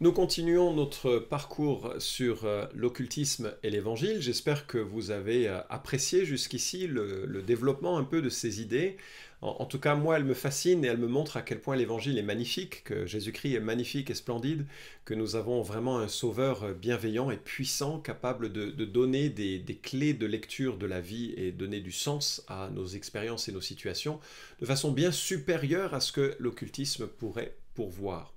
Nous continuons notre parcours sur l'occultisme et l'évangile. J'espère que vous avez apprécié jusqu'ici le développement un peu de ces idées. En tout cas, moi, elles me fascinent et elles me montrent à quel point l'évangile est magnifique, que Jésus-Christ est magnifique et splendide, que nous avons vraiment un sauveur bienveillant et puissant, capable de donner des clés de lecture de la vie et donner du sens à nos expériences et nos situations de façon bien supérieure à ce que l'occultisme pourrait pourvoir.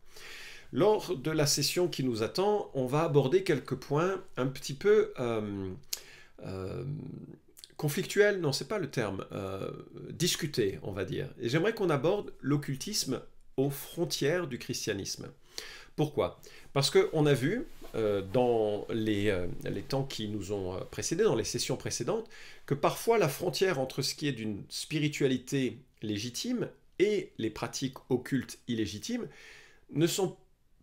Lors de la session qui nous attend, on va aborder quelques points un petit peu euh, conflictuels, non, c'est pas le terme, discutés, on va dire. Et j'aimerais qu'on aborde l'occultisme aux frontières du christianisme. Pourquoi? Parce qu'on a vu dans les temps qui nous ont précédés, dans les sessions précédentes, que parfois la frontière entre ce qui est d'une spiritualité légitime et les pratiques occultes illégitimes ne sont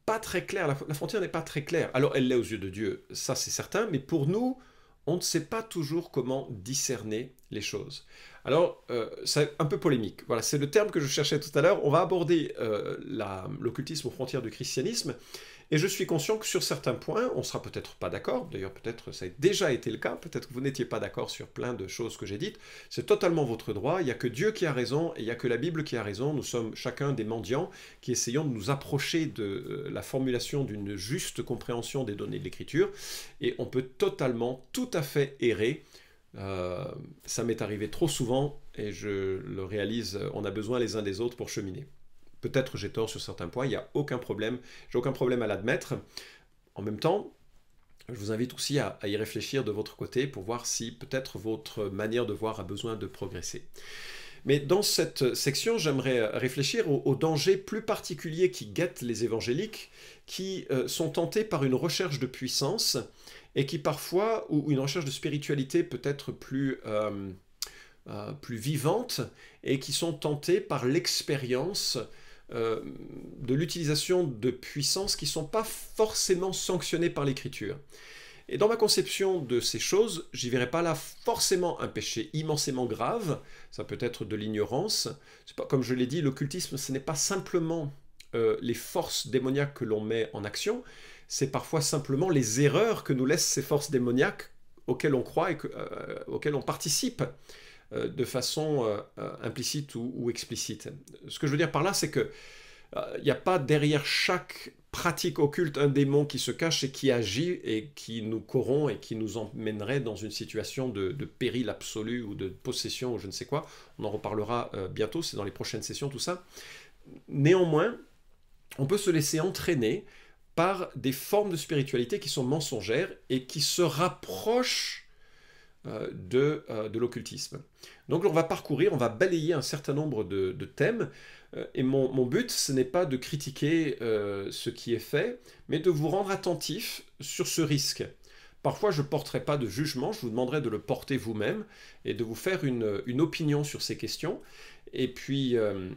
pas très claire, la frontière n'est pas très claire. Alors elle l'est aux yeux de Dieu, ça c'est certain, mais pour nous, on ne sait pas toujours comment discerner les choses. Alors, c'est un peu polémique. Voilà, c'est le terme que je cherchais tout à l'heure. On va aborder l'occultisme aux frontières du christianisme. Et je suis conscient que sur certains points, on ne sera peut-être pas d'accord. D'ailleurs, peut-être ça a déjà été le cas. Peut-être que vous n'étiez pas d'accord sur plein de choses que j'ai dites. C'est totalement votre droit. Il n'y a que Dieu qui a raison et il n'y a que la Bible qui a raison. Nous sommes chacun des mendiants qui essayons de nous approcher de la formulation d'une juste compréhension des données de l'Écriture. Et on peut totalement, tout à fait errer. Ça m'est arrivé trop souvent et je le réalise, on a besoin les uns des autres pour cheminer. Peut-être j'ai tort sur certains points, il n'y a aucun problème, j'ai aucun problème à l'admettre. En même temps, je vous invite aussi à y réfléchir de votre côté pour voir si peut-être votre manière de voir a besoin de progresser. Mais dans cette section, j'aimerais réfléchir aux dangers plus particuliers qui guettent les évangéliques, qui sont tentés par une recherche de puissance et qui parfois, ou une recherche de spiritualité peut-être plus vivante, et qui sont tentés par l'expérience de l'utilisation de puissances qui ne sont pas forcément sanctionnées par l'Écriture. Et dans ma conception de ces choses, j'y verrai pas là forcément un péché immensément grave, ça peut être de l'ignorance. C'est pas, comme je l'ai dit, l'occultisme, ce n'est pas simplement les forces démoniaques que l'on met en action, c'est parfois simplement les erreurs que nous laissent ces forces démoniaques auxquelles on croit et auxquelles on participe de façon implicite ou explicite. Ce que je veux dire par là, c'est que il n'y a pas derrière chaque pratique occulte un démon qui se cache et qui agit et qui nous corrompt et qui nous emmènerait dans une situation de péril absolu ou de possession ou je ne sais quoi. On en reparlera bientôt, c'est dans les prochaines sessions tout ça. Néanmoins, on peut se laisser entraîner par des formes de spiritualité qui sont mensongères et qui se rapprochent de l'occultisme. Donc on va parcourir, on va balayer un certain nombre de thèmes, et mon but, ce n'est pas de critiquer ce qui est fait, mais de vous rendre attentif sur ce risque. Parfois, je ne porterai pas de jugement, je vous demanderai de le porter vous-même et de vous faire une opinion sur ces questions. Et puis,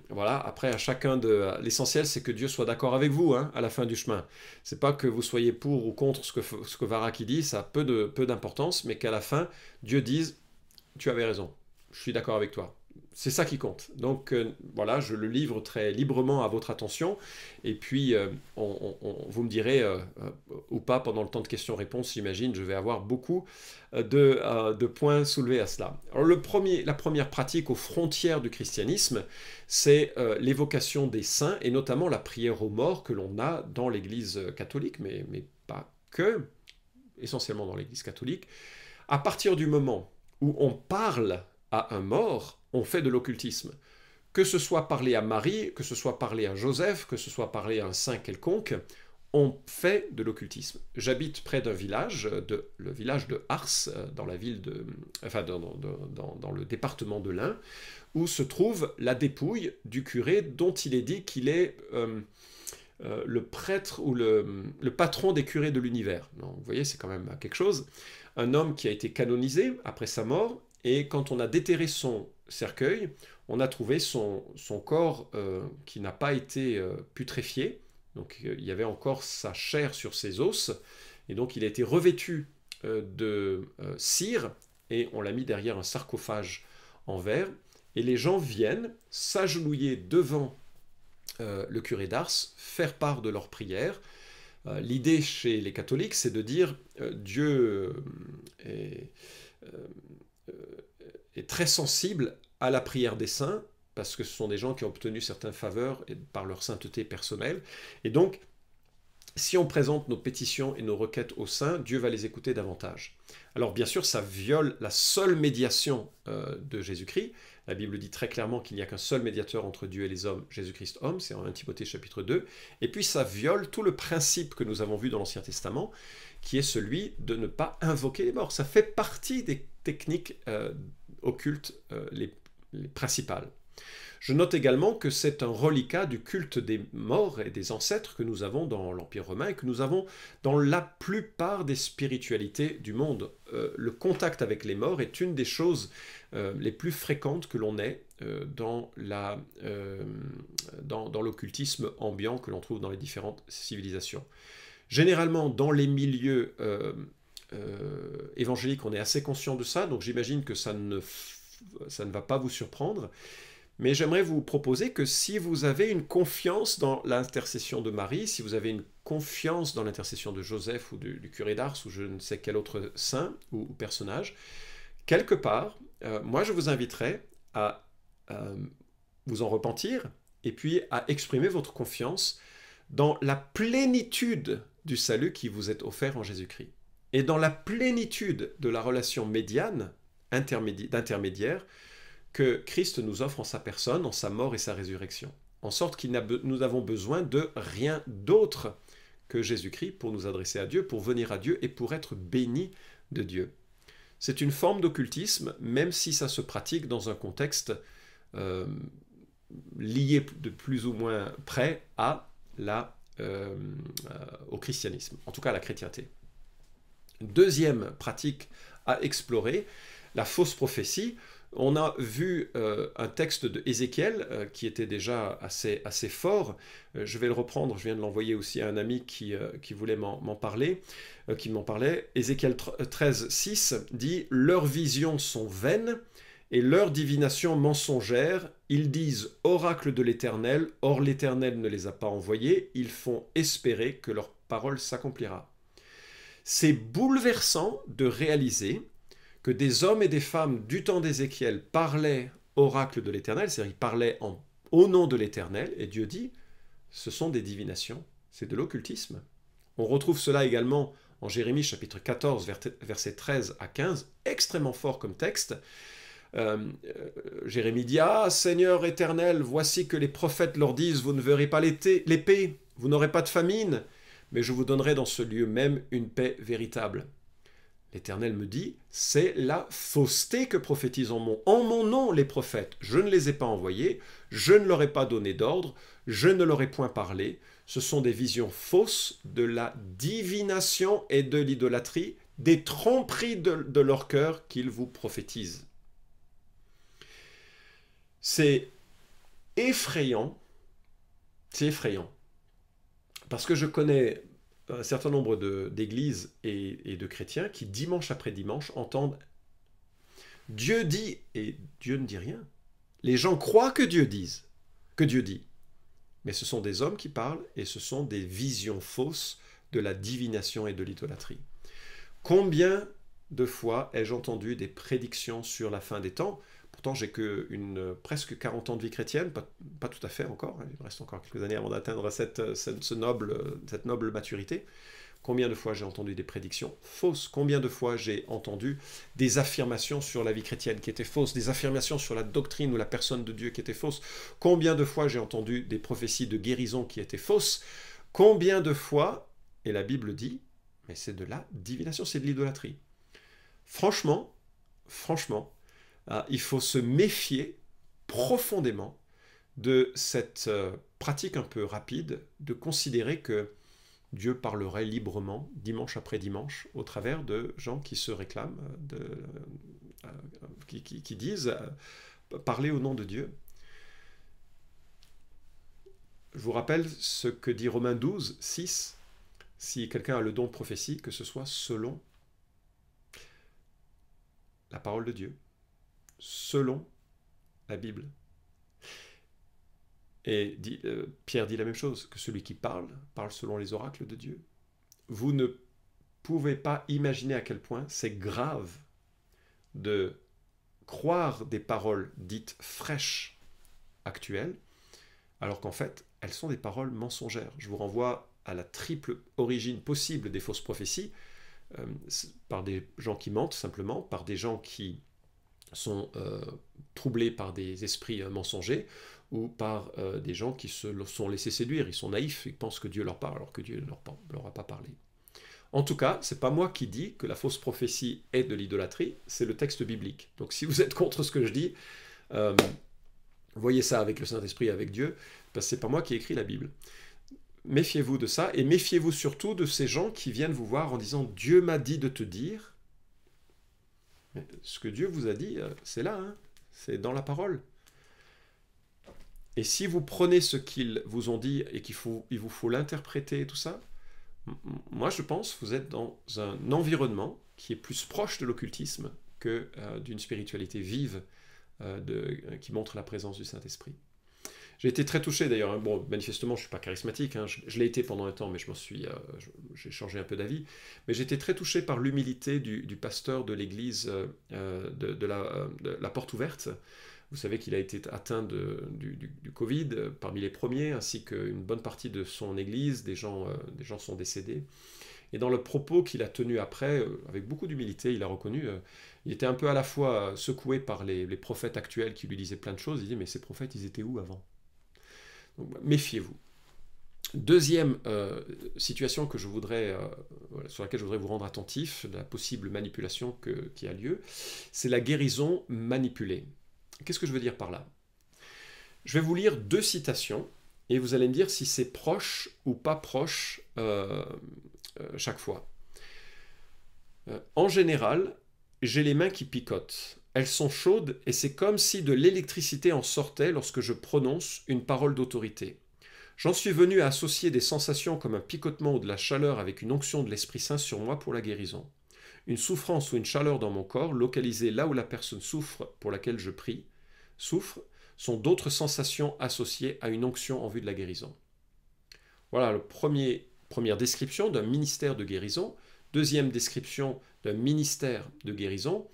voilà, après, à chacun de... L'essentiel, c'est que Dieu soit d'accord avec vous, hein, à la fin du chemin. C'est pas que vous soyez pour ou contre ce que Varaki dit, ça a peu d'importance, mais qu'à la fin, Dieu dise, tu avais raison, je suis d'accord avec toi. C'est ça qui compte. Donc voilà, je le livre très librement à votre attention. Et puis, vous me direz, ou pas, pendant le temps de questions-réponses, j'imagine, je vais avoir beaucoup de points soulevés à cela. Alors la première pratique aux frontières du christianisme, c'est l'évocation des saints, et notamment la prière aux morts que l'on a dans l'Église catholique, mais pas que, essentiellement dans l'Église catholique. À partir du moment où on parle à un mort, on fait de l'occultisme. Que ce soit parler à Marie, que ce soit parler à Joseph, que ce soit parler à un saint quelconque, on fait de l'occultisme. J'habite près d'un village, le village de Ars, dans la ville de, enfin dans le département de l'Ain, où se trouve la dépouille du curé dont il est dit qu'il est le prêtre ou le patron des curés de l'univers. Vous voyez, c'est quand même quelque chose. Un homme qui a été canonisé après sa mort, et quand on a déterré son cercueil, on a trouvé son corps qui n'a pas été putréfié, donc il y avait encore sa chair sur ses os, et donc il a été revêtu de cire, et on l'a mis derrière un sarcophage en verre, et les gens viennent s'agenouiller devant le curé d'Ars, faire part de leurs prières, L'idée chez les catholiques, c'est de dire Dieu est, euh, est très sensible à la prière des saints, parce que ce sont des gens qui ont obtenu certaines faveurs par leur sainteté personnelle. Et donc, si on présente nos pétitions et nos requêtes aux saints, Dieu va les écouter davantage. Alors bien sûr, ça viole la seule médiation de Jésus-Christ. La Bible dit très clairement qu'il n'y a qu'un seul médiateur entre Dieu et les hommes, Jésus-Christ homme, c'est en 1 Timothée chapitre 2. Et puis ça viole tout le principe que nous avons vu dans l'Ancien Testament, qui est celui de ne pas invoquer les morts. Ça fait partie des techniques occultes les principales. Je note également que c'est un reliquat du culte des morts et des ancêtres que nous avons dans l'Empire romain et que nous avons dans la plupart des spiritualités du monde. Le contact avec les morts est une des choses les plus fréquentes que l'on ait dans l'occultisme ambiant que l'on trouve dans les différentes civilisations. Généralement, dans les milieux évangéliques, on est assez conscient de ça, donc j'imagine que ça ne va pas vous surprendre. Mais j'aimerais vous proposer que si vous avez une confiance dans l'intercession de Marie, si vous avez une confiance dans l'intercession de Joseph ou du curé d'Ars ou je ne sais quel autre saint ou personnage, quelque part, moi je vous inviterais à vous en repentir et puis à exprimer votre confiance dans la plénitude du salut qui vous est offert en Jésus-Christ. Et dans la plénitude de la relation médiane, d'intermédiaire, que Christ nous offre en sa personne, en sa mort et sa résurrection. En sorte que nous avons besoin de rien d'autre que Jésus-Christ pour nous adresser à Dieu, pour venir à Dieu et pour être bénis de Dieu. C'est une forme d'occultisme, même si ça se pratique dans un contexte lié de plus ou moins près au christianisme, en tout cas à la chrétienté. Deuxième pratique à explorer, la fausse prophétie. On a vu un texte de Ézéchiel qui était déjà assez fort. Je vais le reprendre, je viens de l'envoyer aussi à un ami qui voulait m'en parler, qui m'en parlait. Ézéchiel 13, 6 dit « Leurs visions sont vaines et leurs divinations mensongères. Ils disent « Oracle de l'Éternel », or l'Éternel ne les a pas envoyés. Ils font espérer que leur parole s'accomplira. » C'est bouleversant de réaliser que des hommes et des femmes du temps d'Ézéchiel parlaient oracle de l'Éternel, c'est-à-dire ils parlaient au nom de l'Éternel, et Dieu dit, ce sont des divinations, c'est de l'occultisme. On retrouve cela également en Jérémie chapitre 14, versets 13 à 15, extrêmement fort comme texte. Jérémie dit, « Ah, Seigneur éternel, voici que les prophètes leur disent, vous ne verrez pas l'épée, vous n'aurez pas de famine, mais je vous donnerai dans ce lieu même une paix véritable. » L'Éternel me dit, c'est la fausseté que prophétisent en mon nom les prophètes. Je ne les ai pas envoyés, je ne leur ai pas donné d'ordre, je ne leur ai point parlé. Ce sont des visions fausses de la divination et de l'idolâtrie, des tromperies de leur cœur qu'ils vous prophétisent. C'est effrayant, parce que je connais un certain nombre d'églises et de chrétiens qui, dimanche après dimanche, entendent « Dieu dit » et Dieu ne dit rien. Les gens croient que Dieu dit. Mais ce sont des hommes qui parlent et ce sont des visions fausses de la divination et de l'idolâtrie. Combien de fois ai-je entendu des prédictions sur la fin des temps? Pourtant, j'ai que presque 40 ans de vie chrétienne, pas tout à fait encore, il me reste encore quelques années avant d'atteindre cette noble maturité. Combien de fois j'ai entendu des prédictions fausses? Combien de fois j'ai entendu des affirmations sur la vie chrétienne qui étaient fausses, des affirmations sur la doctrine ou la personne de Dieu qui étaient fausses? Combien de fois j'ai entendu des prophéties de guérison qui étaient fausses? Combien de fois, et la Bible dit, mais c'est de la divination, c'est de l'idolâtrie. Franchement, il faut se méfier profondément de cette pratique un peu rapide de considérer que Dieu parlerait librement, dimanche après dimanche, au travers de gens qui se réclament, qui disent parler au nom de Dieu. Je vous rappelle ce que dit Romains 12, 6. Si quelqu'un a le don de prophétie, que ce soit selon la parole de Dieu, selon la Bible. Et Pierre dit la même chose, que celui qui parle, parle selon les oracles de Dieu. Vous ne pouvez pas imaginer à quel point c'est grave de croire des paroles dites fraîches, actuelles, alors qu'en fait, elles sont des paroles mensongères. Je vous renvoie à la triple origine possible des fausses prophéties, par des gens qui mentent simplement, par des gens qui sont troublés par des esprits mensongers, ou par des gens qui se sont laissés séduire. Ils sont naïfs, ils pensent que Dieu leur parle, alors que Dieu ne leur a pas parlé. En tout cas, c'est pas moi qui dis que la fausse prophétie est de l'idolâtrie, c'est le texte biblique. Donc si vous êtes contre ce que je dis, voyez ça avec le Saint-Esprit, avec Dieu, parce que c'est pas moi qui ai écrit la Bible. Méfiez-vous de ça, et méfiez-vous surtout de ces gens qui viennent vous voir en disant « Dieu m'a dit de te dire ». Ce que Dieu vous a dit, c'est là, hein, c'est dans la parole. Et si vous prenez ce qu'ils vous ont dit et il vous faut l'interpréter et tout ça, moi je pense que vous êtes dans un environnement qui est plus proche de l'occultisme que d'une spiritualité vive qui montre la présence du Saint-Esprit. J'ai été très touché d'ailleurs, hein. Bon, manifestement je ne suis pas charismatique, hein. Je l'ai été pendant un temps, mais j'ai changé un peu d'avis, mais j'ai été très touché par l'humilité du pasteur de l'église de la Porte Ouverte. Vous savez qu'il a été atteint du Covid parmi les premiers, ainsi qu'une bonne partie de son église, des gens sont décédés. Et dans le propos qu'il a tenu après, avec beaucoup d'humilité, il a reconnu, il était un peu à la fois secoué par les prophètes actuels qui lui disaient plein de choses, il dit mais ces prophètes ils étaient où avant? Donc, méfiez-vous. Deuxième situation que sur laquelle je voudrais vous rendre attentif, de la possible manipulation qui a lieu, c'est la guérison manipulée. Qu'est-ce que je veux dire par là? Je vais vous lire 2 citations, et vous allez me dire si c'est proche ou pas proche chaque fois. En général, j'ai les mains qui picotent. Elles sont chaudes et c'est comme si de l'électricité en sortait lorsque je prononce une parole d'autorité. J'en suis venu à associer des sensations comme un picotement ou de la chaleur avec une onction de l'Esprit Saint sur moi pour la guérison. Une souffrance ou une chaleur dans mon corps, localisée là où la personne souffre pour laquelle je prie, souffre, sont d'autres sensations associées à une onction en vue de la guérison. Voilà la première description d'un ministère de guérison. Deuxième description d'un ministère de guérison.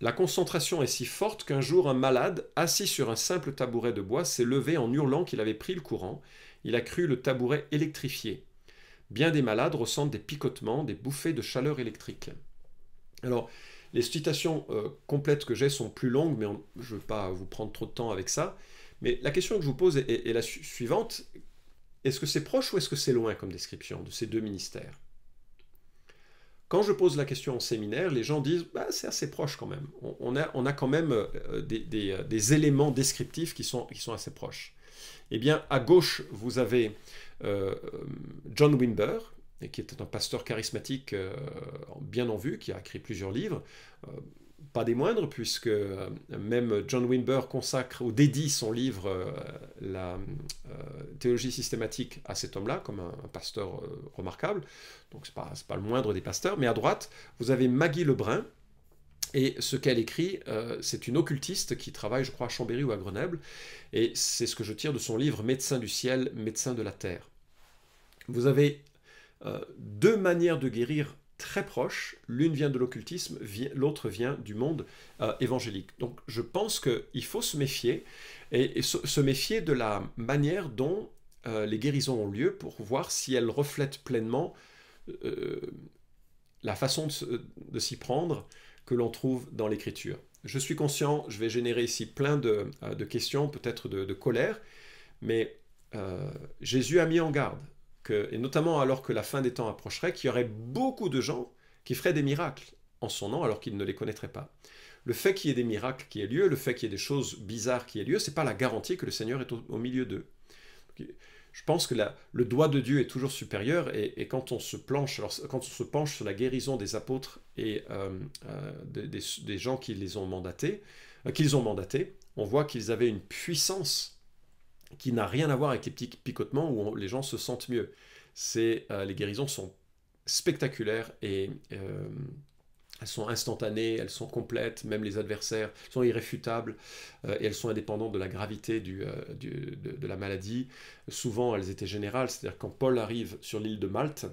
La concentration est si forte qu'un jour un malade, assis sur un simple tabouret de bois, s'est levé en hurlant qu'il avait pris le courant. Il a cru le tabouret électrifié. Bien des malades ressentent des picotements, des bouffées de chaleur électrique. Alors, les citations complètes que j'ai sont plus longues, mais je ne veux pas vous prendre trop de temps avec ça. Mais la question que je vous pose est la suivante. Est-ce que c'est proche ou est-ce que c'est loin comme description de ces 2 ministères? Quand je pose la question en séminaire, les gens disent bah, c'est assez proche quand même. On a quand même des éléments descriptifs qui sont assez proches. Eh bien, à gauche, vous avez John Wimber, qui était un pasteur charismatique bien en vue, qui a écrit plusieurs livres, pas des moindres, puisque même John Wimber consacre ou dédie son livre la théologie systématique à cet homme-là, comme un pasteur remarquable. Donc c'est pas le moindre des pasteurs. Mais à droite, vous avez Maggie Lebrun, et ce qu'elle écrit, c'est une occultiste qui travaille, je crois, à Chambéry ou à Grenoble, et c'est ce que je tire de son livre « Médecin du ciel, médecin de la terre ». Vous avez 2 manières de guérir très proches, l'une vient de l'occultisme, l'autre vient du monde évangélique. Donc je pense qu'il faut se méfier, et se méfier de la manière dont les guérisons ont lieu pour voir si elles reflètent pleinement la façon de s'y prendre que l'on trouve dans l'Écriture. Je suis conscient, je vais générer ici plein de questions, peut-être de colère, mais Jésus a mis en garde, et notamment alors que la fin des temps approcherait, qu'il y aurait beaucoup de gens qui feraient des miracles en son nom alors qu'ils ne les connaîtraient pas. Le fait qu'il y ait des miracles qui aient lieu, le fait qu'il y ait des choses bizarres qui aient lieu, ce n'est pas la garantie que le Seigneur est au milieu d'eux. Je pense que le doigt de Dieu est toujours supérieur, et quand on se penche sur la guérison des apôtres et des gens qui les ont mandatés, on voit qu'ils avaient une puissance qui n'a rien à voir avec les petits picotements où les gens se sentent mieux. Les guérisons sont spectaculaires et Elles sont instantanées, elles sont complètes, même les adversaires sont irréfutables et elles sont indépendantes de la gravité de la maladie. Souvent, elles étaient générales, c'est-à-dire quand Paul arrive sur l'île de Malte,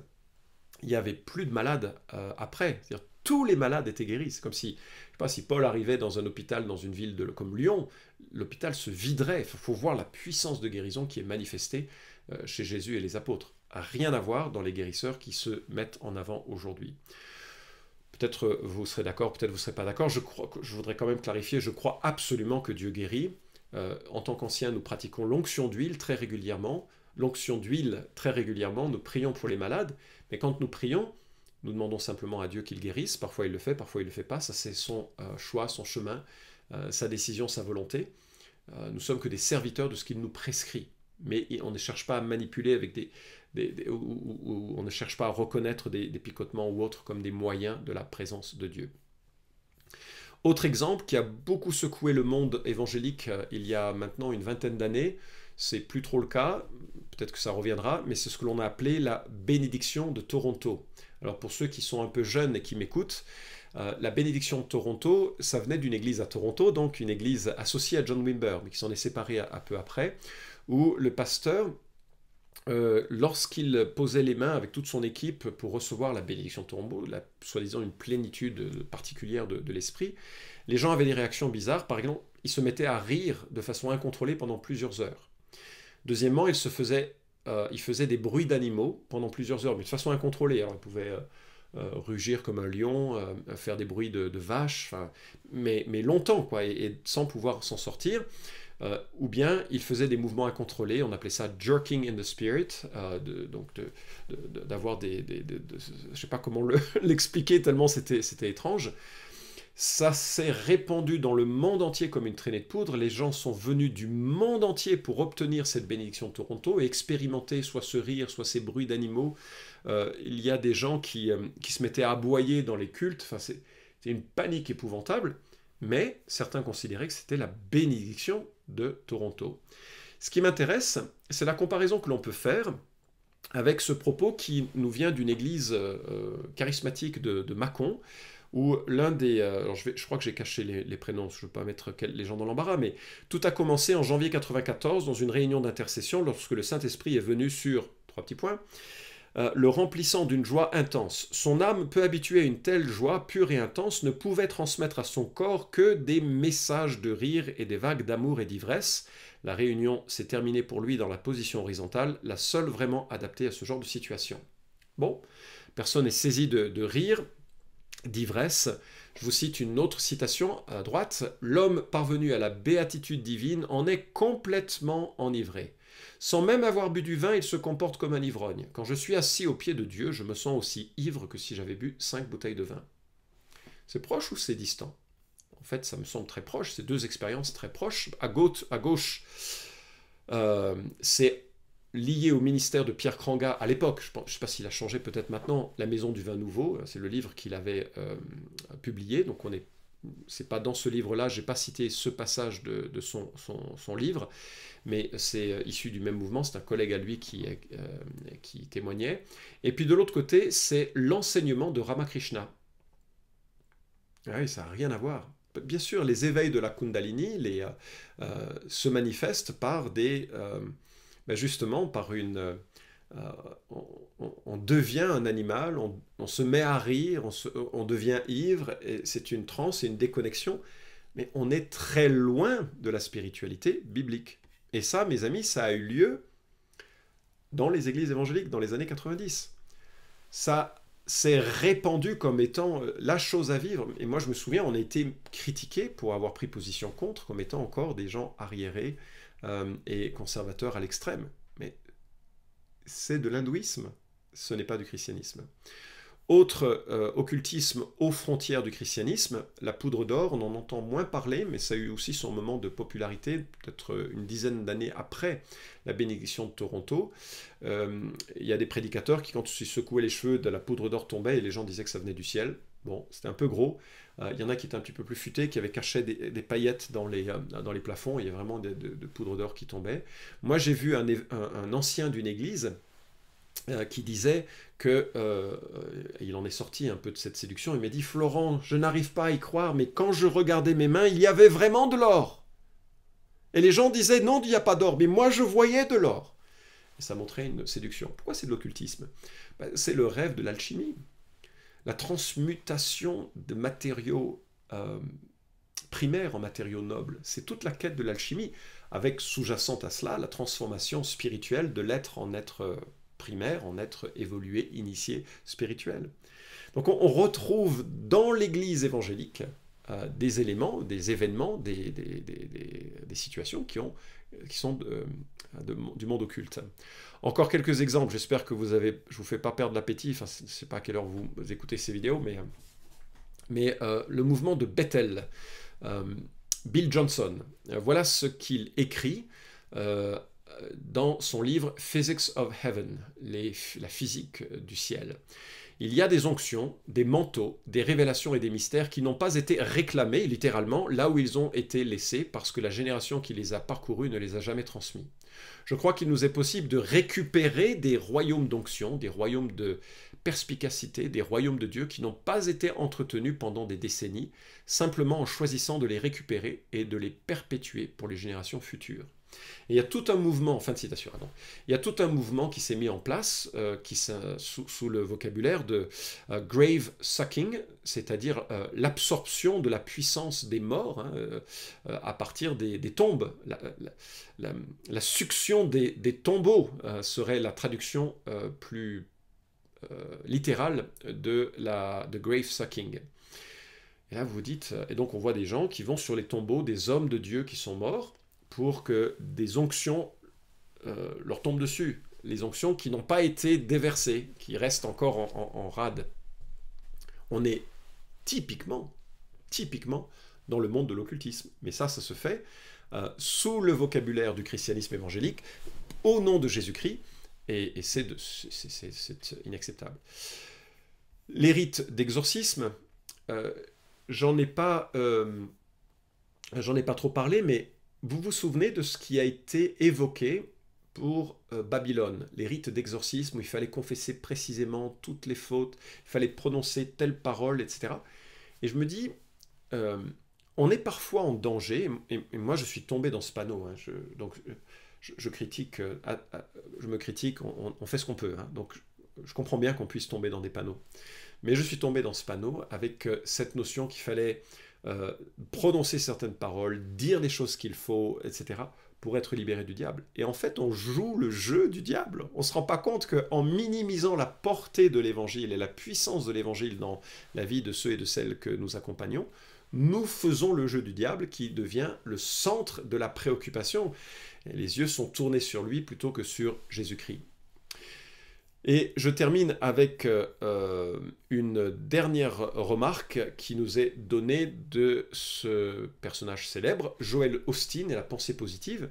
il n'y avait plus de malades après. C'est-à-dire tous les malades étaient guéris. C'est comme si, je sais pas, si Paul arrivait dans un hôpital, dans une ville comme Lyon, l'hôpital se viderait. Il faut voir la puissance de guérison qui est manifestée chez Jésus et les apôtres. Rien à voir dans les guérisseurs qui se mettent en avant aujourd'hui. Peut-être vous serez d'accord, peut-être vous ne serez pas d'accord. Je voudrais quand même clarifier, je crois absolument que Dieu guérit. En tant qu'anciens, nous pratiquons l'onction d'huile très régulièrement. L'onction d'huile très régulièrement, nous prions pour les malades. Mais quand nous prions, nous demandons simplement à Dieu qu'il guérisse. Parfois il le fait, parfois il ne le fait pas. Ça c'est son choix, son chemin, sa décision, sa volonté. Nous sommes que des serviteurs de ce qu'il nous prescrit. Mais on ne cherche pas à manipuler avec ou on ne cherche pas à reconnaître des picotements ou autres comme des moyens de la présence de Dieu. Autre exemple qui a beaucoup secoué le monde évangélique il y a maintenant une vingtaine d'années, c'est plus trop le cas, peut-être que ça reviendra, mais c'est ce que l'on a appelé la bénédiction de Toronto. Alors pour ceux qui sont un peu jeunes et qui m'écoutent, la bénédiction de Toronto, ça venait d'une église à Toronto, donc une église associée à John Wimber, mais qui s'en est séparée un peu après, où le pasteur, lorsqu'il posait les mains avec toute son équipe pour recevoir la bénédiction de Toronto, soi-disant une plénitude particulière de l'esprit, les gens avaient des réactions bizarres. Par exemple, ils se mettaient à rire de façon incontrôlée pendant plusieurs heures. Deuxièmement, ils faisaient des bruits d'animaux pendant plusieurs heures, mais de façon incontrôlée. Alors, ils pouvaient rugir comme un lion, faire des bruits de vache, mais longtemps, quoi, et sans pouvoir s'en sortir. Ou bien ils faisaient des mouvements incontrôlés, on appelait ça jerking in the spirit, d'avoir je ne sais pas comment l'expliquer tellement c'était étrange. Ça s'est répandu dans le monde entier comme une traînée de poudre. Les gens sont venus du monde entier pour obtenir cette bénédiction de Toronto et expérimenter soit ce rire, soit ces bruits d'animaux. Il y a des gens qui se mettaient à aboyer dans les cultes. Enfin, c'est une panique épouvantable. Mais certains considéraient que c'était la bénédiction de Toronto. Ce qui m'intéresse, c'est la comparaison que l'on peut faire avec ce propos qui nous vient d'une église charismatique de Mâcon, où l'un des... alors je crois que j'ai caché les prénoms, je ne veux pas mettre les gens dans l'embarras, mais tout a commencé en janvier 1994 dans une réunion d'intercession lorsque le Saint-Esprit est venu sur, 3 petits points, le remplissant d'une joie intense. Son âme, peu habituée à une telle joie pure et intense, ne pouvait transmettre à son corps que des messages de rire et des vagues d'amour et d'ivresse. La réunion s'est terminée pour lui dans la position horizontale, la seule vraiment adaptée à ce genre de situation. Bon, personne n'est saisi de rire, d'ivresse. Je vous cite une autre citation à droite. « L'homme parvenu à la béatitude divine en est complètement enivré. Sans même avoir bu du vin, il se comporte comme un ivrogne. Quand je suis assis aux pieds de Dieu, je me sens aussi ivre que si j'avais bu 5 bouteilles de vin. » C'est proche ou c'est distant? En fait, ça me semble très proche. C'est deux expériences très proches. À gauche, c'est lié au ministère de Pierre Kranga à l'époque. Je ne sais pas s'il a changé peut-être maintenant. La Maison du vin nouveau, c'est le livre qu'il avait publié. Donc c'est pas dans ce livre-là, je n'ai pas cité ce passage de son livre, mais c'est issu du même mouvement, c'est un collègue à lui qui témoignait. Et puis de l'autre côté, c'est l'enseignement de Ramakrishna. Ah oui, ça n'a rien à voir. Bien sûr, les éveils de la Kundalini se manifestent par justement par une... on devient un animal, on se met à rire, on devient ivre, et c'est une transe, c'est une déconnexion, mais on est très loin de la spiritualité biblique. Et ça, mes amis, ça a eu lieu dans les églises évangéliques dans les années 90. Ça s'est répandu comme étant la chose à vivre. Et moi, je me souviens, on a été critiqués pour avoir pris position contre, comme étant encore des gens arriérés et conservateurs à l'extrême. Mais c'est de l'hindouisme, ce n'est pas du christianisme. Autre occultisme aux frontières du christianisme, la poudre d'or, on en entend moins parler, mais ça a eu aussi son moment de popularité, peut-être une dizaine d'années après la bénédiction de Toronto. Il y a des prédicateurs qui, quand ils secouaient les cheveux, de la poudre d'or tombait et les gens disaient que ça venait du ciel. Bon, c'était un peu gros. Il y en a qui étaient un petit peu plus futés, qui avaient caché des paillettes dans les plafonds. Il y a vraiment de poudre d'or qui tombait. Moi, j'ai vu un ancien d'une église qui disait que, il en est sorti un peu de cette séduction, il m'a dit « Florent, je n'arrive pas à y croire, mais quand je regardais mes mains, il y avait vraiment de l'or. Et les gens disaient « Non, il n'y a pas d'or, mais moi je voyais de l'or. » Et ça montrait une séduction. Pourquoi c'est de l'occultisme? C'est le rêve de l'alchimie. La transmutation de matériaux primaires en matériaux nobles. C'est toute la quête de l'alchimie, avec sous-jacente à cela la transformation spirituelle de l'être en être primaire, en être évolué, initié, spirituel. Donc on retrouve dans l'Église évangélique des éléments, des événements, des situations qui sont du monde occulte. Encore quelques exemples, j'espère que je ne vous fais pas perdre l'appétit, enfin, je ne sais pas à quelle heure vous écoutez ces vidéos, mais le mouvement de Bethel, Bill Johnson, voilà ce qu'il écrit dans son livre Physics of Heaven, la physique du ciel. Il y a des onctions, des manteaux, des révélations et des mystères qui n'ont pas été réclamés, littéralement, là où ils ont été laissés, parce que la génération qui les a parcourus ne les a jamais transmis. Je crois qu'il nous est possible de récupérer des royaumes d'onction, des royaumes de perspicacité, des royaumes de Dieu qui n'ont pas été entretenus pendant des décennies, simplement en choisissant de les récupérer et de les perpétuer pour les générations futures. Et il y a tout un mouvement, fin de citation, il y a tout un mouvement qui s'est mis en place sous le vocabulaire de grave sucking, c'est-à-dire l'absorption de la puissance des morts à partir des tombes. La succion des tombeaux serait la traduction plus littérale de grave sucking. Et là vous vous dites, et donc on voit des gens qui vont sur les tombeaux des hommes de Dieu qui sont morts, pour que des onctions leur tombent dessus. Les onctions qui n'ont pas été déversées, qui restent encore en rade. On est typiquement dans le monde de l'occultisme. Mais ça se fait sous le vocabulaire du christianisme évangélique, au nom de Jésus-Christ, et c'est inacceptable. Les rites d'exorcisme, j'en ai pas trop parlé, mais vous vous souvenez de ce qui a été évoqué pour Babylone, les rites d'exorcisme où il fallait confesser précisément toutes les fautes, il fallait prononcer telle parole, etc. Et je me dis, on est parfois en danger, et moi je suis tombé dans ce panneau, hein, je critique, je me critique, on fait ce qu'on peut, hein, donc je comprends bien qu'on puisse tomber dans des panneaux. Mais je suis tombé dans ce panneau avec cette notion qu'il fallait prononcer certaines paroles, dire les choses qu'il faut, etc., pour être libéré du diable. Et en fait, on joue le jeu du diable. On ne se rend pas compte qu'en minimisant la portée de l'évangile et la puissance de l'évangile dans la vie de ceux et de celles que nous accompagnons, nous faisons le jeu du diable qui devient le centre de la préoccupation. Et les yeux sont tournés sur lui plutôt que sur Jésus-Christ. Et je termine avec une dernière remarque qui nous est donnée de ce personnage célèbre, Joel Osteen et la pensée positive.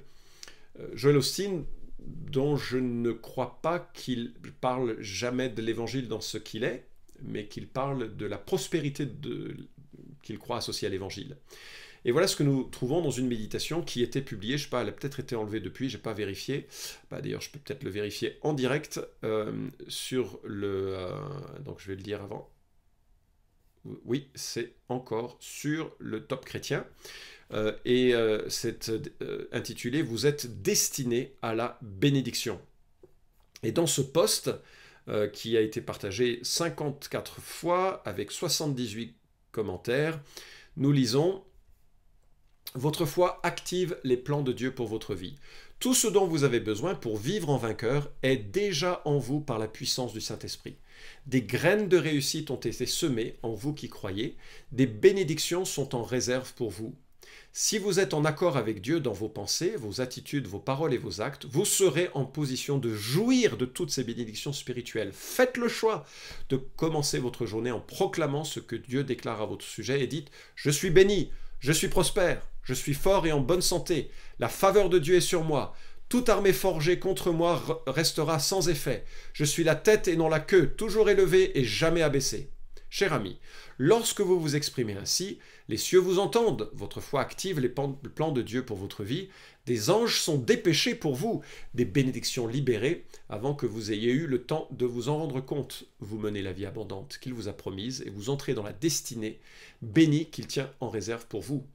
Joel Osteen, dont je ne crois pas qu'il parle jamais de l'évangile dans ce qu'il est, mais qu'il parle de la prospérité qu'il croit associée à l'évangile. Et voilà ce que nous trouvons dans une méditation qui était publiée, je ne sais pas, elle a peut-être été enlevée depuis, je n'ai pas vérifié. D'ailleurs, je peux peut-être le vérifier en direct sur le... donc je vais le dire avant. Oui, c'est encore sur le Top Chrétien. C'est intitulé « Vous êtes destiné à la bénédiction ». Et dans ce post, qui a été partagé 54 fois avec 78 commentaires, nous lisons... Votre foi active les plans de Dieu pour votre vie. Tout ce dont vous avez besoin pour vivre en vainqueur est déjà en vous par la puissance du Saint-Esprit. Des graines de réussite ont été semées en vous qui croyez. Des bénédictions sont en réserve pour vous. Si vous êtes en accord avec Dieu dans vos pensées, vos attitudes, vos paroles et vos actes, vous serez en position de jouir de toutes ces bénédictions spirituelles. Faites le choix de commencer votre journée en proclamant ce que Dieu déclare à votre sujet et dites « Je suis béni, je suis prospère, je suis fort et en bonne santé, la faveur de Dieu est sur moi, toute armée forgée contre moi restera sans effet, je suis la tête et non la queue, toujours élevée et jamais abaissée. Cher ami, lorsque vous vous exprimez ainsi, les cieux vous entendent, votre foi active les plans de Dieu pour votre vie, des anges sont dépêchés pour vous, des bénédictions libérées avant que vous ayez eu le temps de vous en rendre compte. Vous menez la vie abondante qu'il vous a promise et vous entrez dans la destinée bénie qu'il tient en réserve pour vous.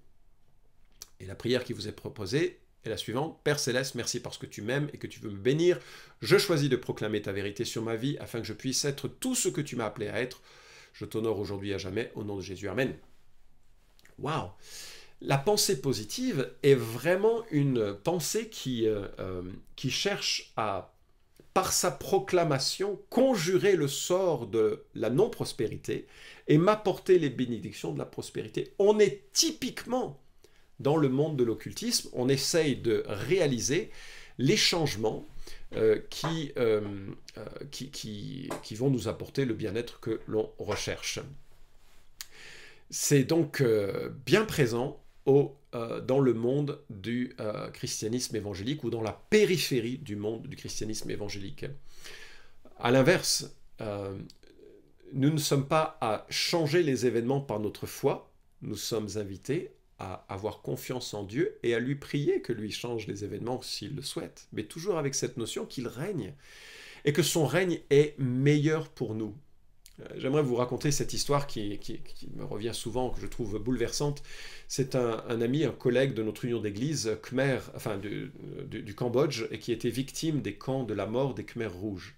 Et la prière qui vous est proposée est la suivante. Père Céleste, merci parce que tu m'aimes et que tu veux me bénir. Je choisis de proclamer ta vérité sur ma vie afin que je puisse être tout ce que tu m'as appelé à être. Je t'honore aujourd'hui à jamais, au nom de Jésus. Amen. Waouh! La pensée positive est vraiment une pensée qui cherche à, par sa proclamation, conjurer le sort de la non-prospérité et m'apporter les bénédictions de la prospérité. On est typiquement dans le monde de l'occultisme, on essaye de réaliser les changements qui vont nous apporter le bien-être que l'on recherche. C'est donc bien présent dans le monde du christianisme évangélique ou dans la périphérie du monde du christianisme évangélique. À l'inverse, nous ne sommes pas à changer les événements par notre foi, nous sommes invités à avoir confiance en Dieu et à lui prier que lui change les événements s'il le souhaite, mais toujours avec cette notion qu'il règne et que son règne est meilleur pour nous. J'aimerais vous raconter cette histoire qui me revient souvent, que je trouve bouleversante. C'est un ami, un collègue de notre union d'église, Khmer, enfin du Cambodge, et qui était victime des camps de la mort des Khmers rouges.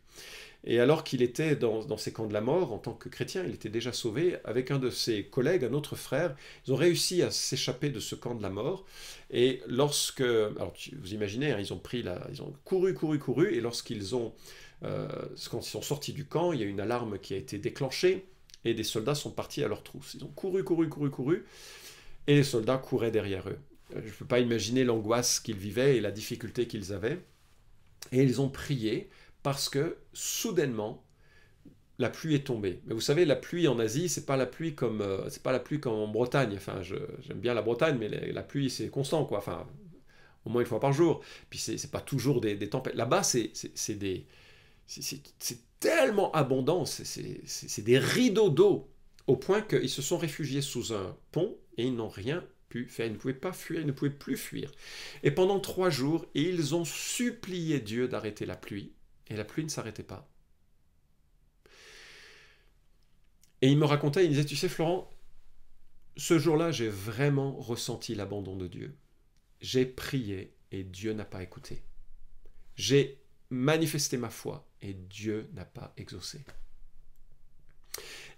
Et alors qu'il était dans ces camps de la mort, en tant que chrétien, il était déjà sauvé, avec un de ses collègues, un autre frère, ils ont réussi à s'échapper de ce camp de la mort. Et lorsque, alors vous imaginez, hein, ils ont couru, et quand ils sont sortis du camp, il y a une alarme qui a été déclenchée, et des soldats sont partis à leur trousse. Ils ont couru, et les soldats couraient derrière eux. Je ne peux pas imaginer l'angoisse qu'ils vivaient et la difficulté qu'ils avaient. Et ils ont prié, parce que, soudainement, la pluie est tombée. Mais vous savez, la pluie en Asie, c'est pas la pluie comme en Bretagne. Enfin, j'aime bien la Bretagne, mais la pluie, c'est constant, quoi. Enfin, au moins une fois par jour. Puis c'est pas toujours des tempêtes. Là-bas, c'est tellement abondant, c'est des rideaux d'eau, au point qu'ils se sont réfugiés sous un pont et ils n'ont rien pu faire. Ils ne pouvaient pas fuir, ils ne pouvaient plus fuir. Et pendant 3 jours, ils ont supplié Dieu d'arrêter la pluie. Et la pluie ne s'arrêtait pas. Et il me racontait, il disait, tu sais Florent, ce jour-là, j'ai vraiment ressenti l'abandon de Dieu. J'ai prié et Dieu n'a pas écouté. J'ai manifesté ma foi et Dieu n'a pas exaucé.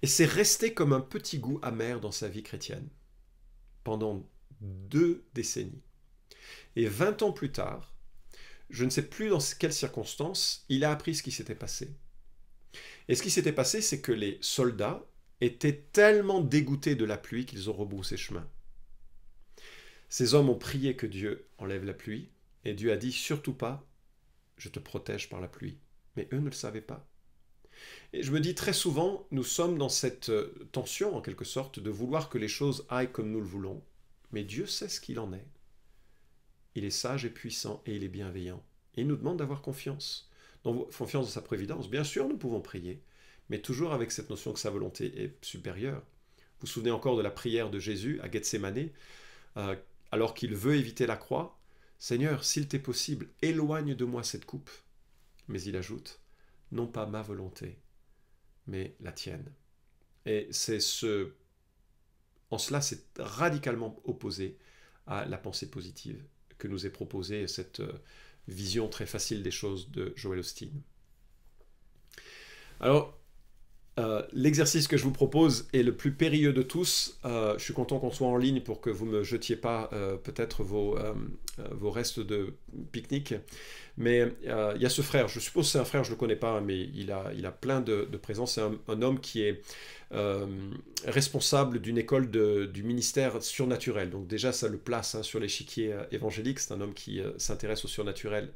Et c'est resté comme un petit goût amer dans sa vie chrétienne pendant 2 décennies. Et 20 ans plus tard, je ne sais plus dans quelles circonstances, il a appris ce qui s'était passé. Et ce qui s'était passé, c'est que les soldats étaient tellement dégoûtés de la pluie qu'ils ont rebroussé chemin. Ces hommes ont prié que Dieu enlève la pluie, et Dieu a dit, surtout pas, je te protège par la pluie. Mais eux ne le savaient pas. Et je me dis très souvent, nous sommes dans cette tension, en quelque sorte, de vouloir que les choses aillent comme nous le voulons, mais Dieu sait ce qu'il en est. Il est sage et puissant et il est bienveillant. Et il nous demande d'avoir confiance. Confiance dans sa providence. Bien sûr, nous pouvons prier, mais toujours avec cette notion que sa volonté est supérieure. Vous vous souvenez encore de la prière de Jésus à Gethsémanée, alors qu'il veut éviter la croix. « Seigneur, s'il t'est possible, éloigne de moi cette coupe. » Mais il ajoute, « Non pas ma volonté, mais la tienne. » Et en cela, c'est radicalement opposé à la pensée positive que nous est proposée cette vision très facile des choses de Joel Osteen. Alors, l'exercice que je vous propose est le plus périlleux de tous. Je suis content qu'on soit en ligne pour que vous ne me jetiez pas peut-être vos restes de pique-nique. Mais il y a ce frère, je suppose que c'est un frère, je ne le connais pas, mais il a plein de présence. C'est un homme qui est responsable d'une école du ministère surnaturel. Donc déjà, ça le place sur l'échiquier évangélique. C'est un homme qui s'intéresse au surnaturel.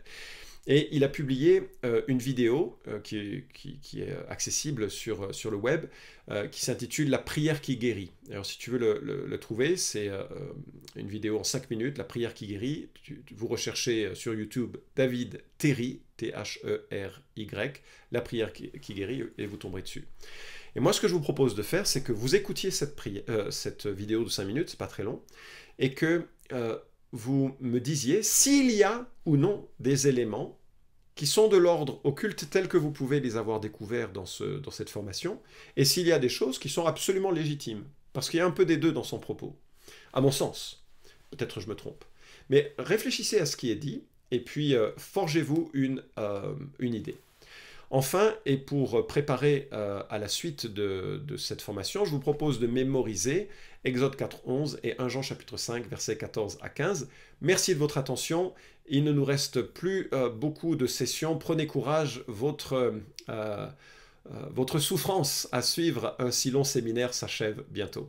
Et il a publié une vidéo qui est accessible sur le web, qui s'intitule « La prière qui guérit ». Alors si tu veux le trouver, c'est une vidéo en 5 minutes, « La prière qui guérit ». Vous recherchez sur YouTube David Théry, T-H-E-R-Y, « La prière qui guérit » et vous tomberez dessus. Et moi, ce que je vous propose de faire, c'est que vous écoutiez cette vidéo de 5 minutes, c'est pas très long, et que vous me disiez s'il y a ou non des éléments qui sont de l'ordre occulte tels que vous pouvez les avoir découverts dans cette formation, et s'il y a des choses qui sont absolument légitimes, parce qu'il y a un peu des deux dans son propos, à mon sens. Peut-être je me trompe. Mais réfléchissez à ce qui est dit, et puis forgez-vous une idée. Enfin, et pour préparer à la suite de cette formation, je vous propose de mémoriser Exode 4.11 et 1 Jean chapitre 5, versets 14 à 15. Merci de votre attention. Il ne nous reste plus beaucoup de sessions. Prenez courage, votre souffrance à suivre un si long séminaire s'achève bientôt.